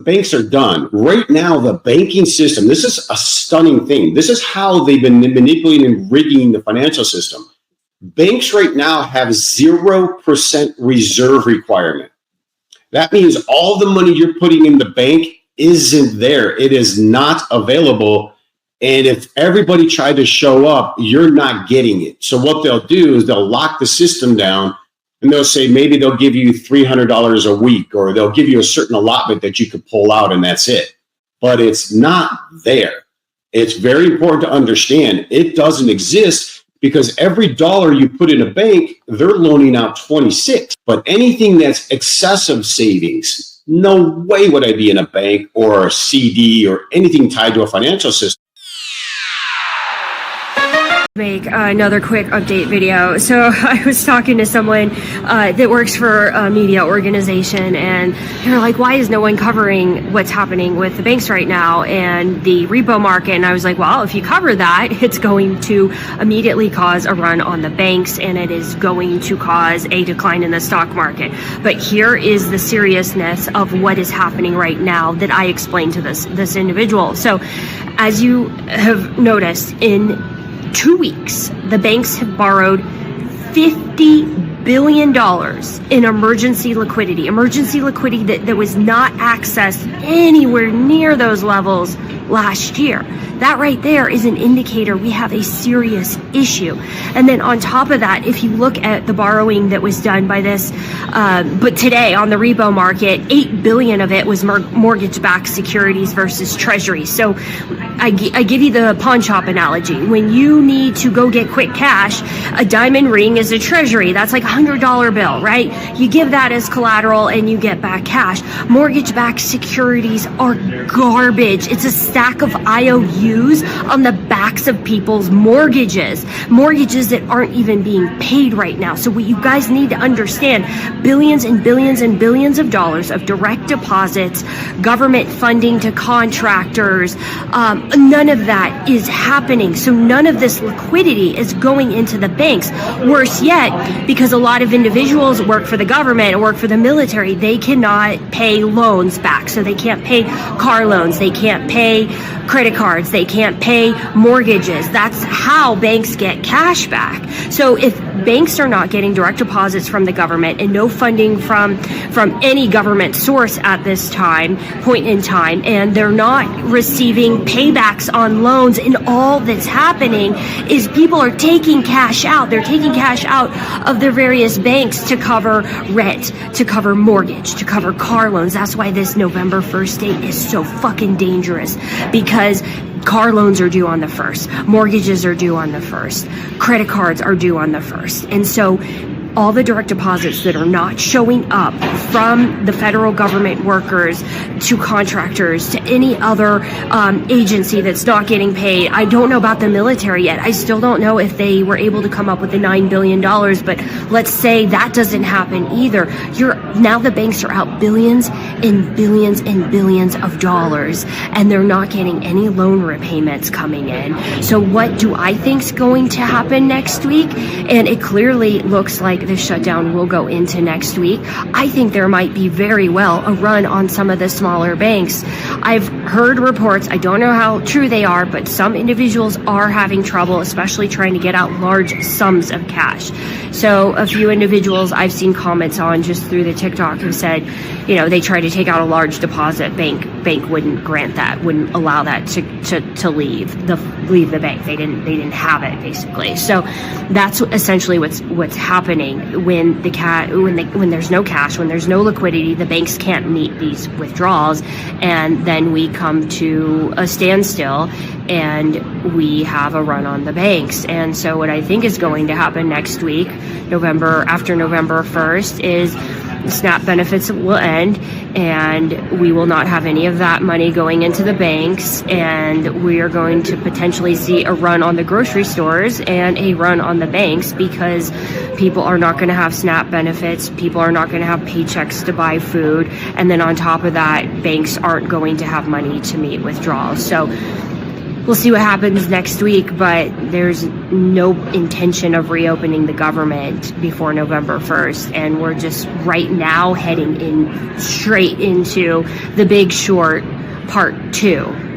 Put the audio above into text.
Banks are done. Right now, the banking system, this is a stunning thing. This is how they've been manipulating and rigging the financial system. Banks right now have 0% reserve requirement. That means all the money you're putting in the bank isn't there. It is not available. And if everybody tried to show up, you're not getting it. So what they'll do is they'll lock the system down, and they'll say maybe they'll give you $300 a week, or they'll give you a certain allotment that you could pull out, and that's it. But it's not there. It's very important to understand it doesn't exist, because every dollar you put in a bank, they're loaning out 26. But anything that's excessive savings, no way would I be in a bank or a CD or anything tied to a financial system. Make another quick update video. So I was talking to someone that works for a media organization, and they're like, why is no one covering what's happening with the banks right now and the repo market? And I was like, well, if you cover that, it's going to immediately cause a run on the banks, and it is going to cause a decline in the stock market. But here is the seriousness of what is happening right now that I explained to this individual. So as you have noticed, in 2 weeks, the banks have borrowed $50 billion in emergency liquidity that was not accessed anywhere near those levels last year. That right there is an indicator we have a serious issue. And then on top of that, if you look at the borrowing that was done by this, but today on the repo market, $8 billion of it was mortgage-backed securities versus treasuries. So I give you the pawn shop analogy. When you need to go get quick cash, a diamond ring is a treasury. That's like a $100 bill, right? You give that as collateral and you get back cash. Mortgage-backed securities are garbage. It's a stack of IOUs on the backs of people's mortgages that aren't even being paid right now. So what you guys need to understand, billions and billions and billions of dollars of direct deposits, government funding to contractors, none of that is happening. So none of this liquidity is going into the banks. Worse yet, because a lot of individuals work for the government or work for the military, they cannot pay loans back. So they can't pay car loans, they can't pay credit cards, they can't pay mortgages. That's how banks get cash back. So if banks are not getting direct deposits from the government and no funding from any government source at this point in time, and they're not receiving paybacks on loans, and all that's happening is people are taking cash out. They're taking cash out of their various banks to cover rent, to cover mortgage, to cover car loans. That's why this November 1st date is so fucking dangerous, because car loans are due on the 1st, mortgages are due on the 1st, credit cards are due on the 1st. And so all the direct deposits that are not showing up from the federal government workers to contractors to any other agency that's not getting paid. I don't know about the military yet. I still don't know if they were able to come up with the $9 billion, but let's say that doesn't happen either. Now the banks are out billions and billions and billions of dollars, and they're not getting any loan repayments coming in. So what do I think's going to happen next week? And it clearly looks like the shutdown will go into next week. I think there might be very well a run on some of the smaller banks. I've heard reports, I don't know how true they are, but some individuals are having trouble, especially trying to get out large sums of cash. So a few individuals I've seen comments on just through the TikTok who said, you know, they tried to take out a large deposit, bank wouldn't grant that, wouldn't allow that to leave the bank. They didn't have it, basically. So that's essentially what's happening when there's no cash, when there's no liquidity. The banks can't meet these withdrawals, and then we come to a standstill and we have a run on the banks. And so what I think is going to happen next week, after November 1st, is SNAP benefits will end, and we will not have any of that money going into the banks, and we are going to potentially see a run on the grocery stores and a run on the banks, because people are not going to have SNAP benefits, people are not going to have paychecks to buy food, and then on top of that, banks aren't going to have money to meet withdrawals. So we'll see what happens next week, but there's no intention of reopening the government before November 1st. And we're just right now heading in straight into The Big Short Part 2.